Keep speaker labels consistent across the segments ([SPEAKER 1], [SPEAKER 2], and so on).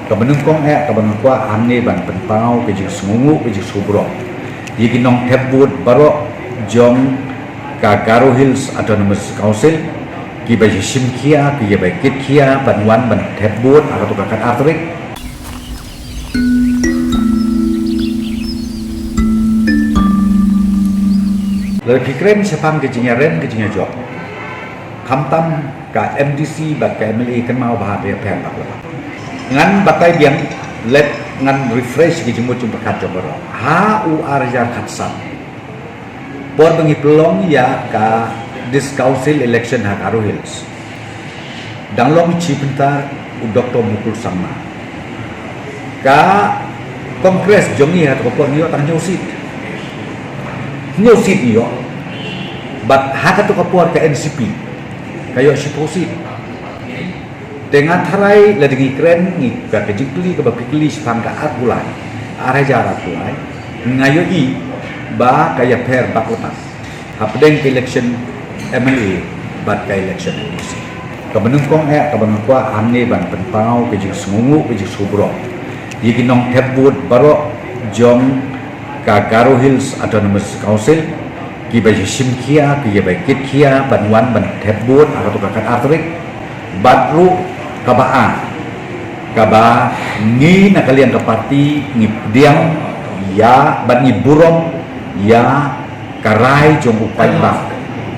[SPEAKER 1] kebenungkong kebenungkwa amne ban penpau ke jik sungu ke jik subro yiki nong tebut barok jong ka Garo Hills Autonomous Council ki bai simkia ki bai kitkia banwan ban tebut atau kakat artrik lebih keren sepang ke jinyaren ke jinyajok kamtam ka MDC bat ka MLA kan mau bahar dia pen pak lepas ngan batai biang let ngan refresh di jemut jumpa kat jomoro ha u arja katsan por bengi pelong ya ka this council election ha Garo Hills danglong cipentar u Dr. Mukul Sama ka kongres jongi ha to por niyo tang nyusit niyo bat ha ka to por ka NCP kayo siposit dengan tarai ladingi keren ngi ka kejikli ke bapikli sepangka atulai araja atulai ngayoi ba kaya per bak lepas hapdeng ke election MLA bat ka election MDC kebenungkong kebenungkwa amne ban penpau ke jik sungu ke jik subro yiki nong tebut barok jong ka Garo Hills Autonomous Council ki bai simkia ki bai kitkia banwan ban tebut atau kakat artrik batru kabaan kaba ni na kalian ke parti ni diang ya ban ni burong ya karai jong upai bak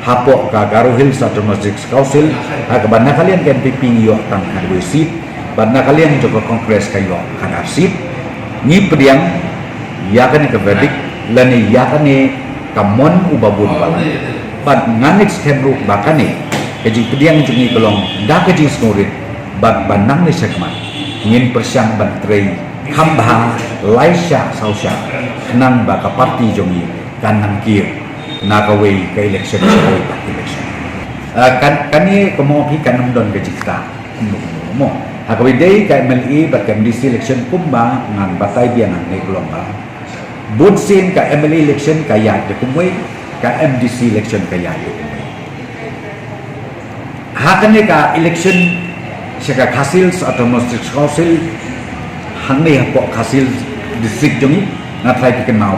[SPEAKER 1] hapok ka Garo Hills Autonomous Council ha ban na kalian ke MPP yo tang kadwe seat ban na kalian jong kongres kayo kan seat ni pediang ya kan ke verdict lani ya kan ni kamon ubabun balan ban nganik skenru bakane keji pediang jungi kelong da keji snorit bat banang ni segman ingin persiang ban trei khambha laisha sausha nang ba ka parti jongi kanang kir nakawe ke election sebagai election kan ni kemo pi kanam don ke jikta mo hakawe dei ka MLA bat ka MDC election kumba ngan batai biangan ni kelong ba budsin ka MLA election kaya de kumwe ka MDC election kaya de kumwe hakane ka election seka Hasil atau District Council hangni hapok Hasil district jongi ngatai piken mau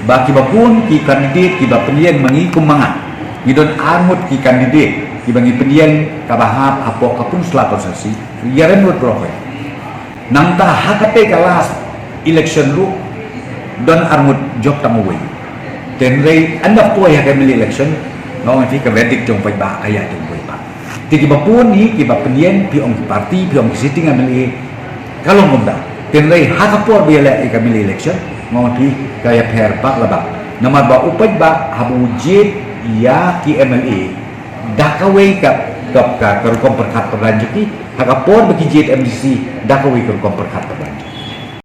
[SPEAKER 1] ba ki bapun ki kandidat ki bapenian mangi kumangan ngidon angut ki kandidat ki bangi penian kabahap hapok kapun selatan sasi yaren wot profe nang ta hakate kalas election lu don angut job tamuwe tenrei andap tuai hakame election ngawang fi ka verdict jong pai ba kaya jong pai ba tiki bapun ni ki bapenian pi ong parti pi ong sitting ameli kalau ngomda tenrei hakapor biala ikameli election ngoti kaya per pak labak nama ba upai ba habu jit ya ki MLA dakawe ka kerkom perkat perlanjuti hakapor bagi jit MDC dakawe kerkom perkat perlanjut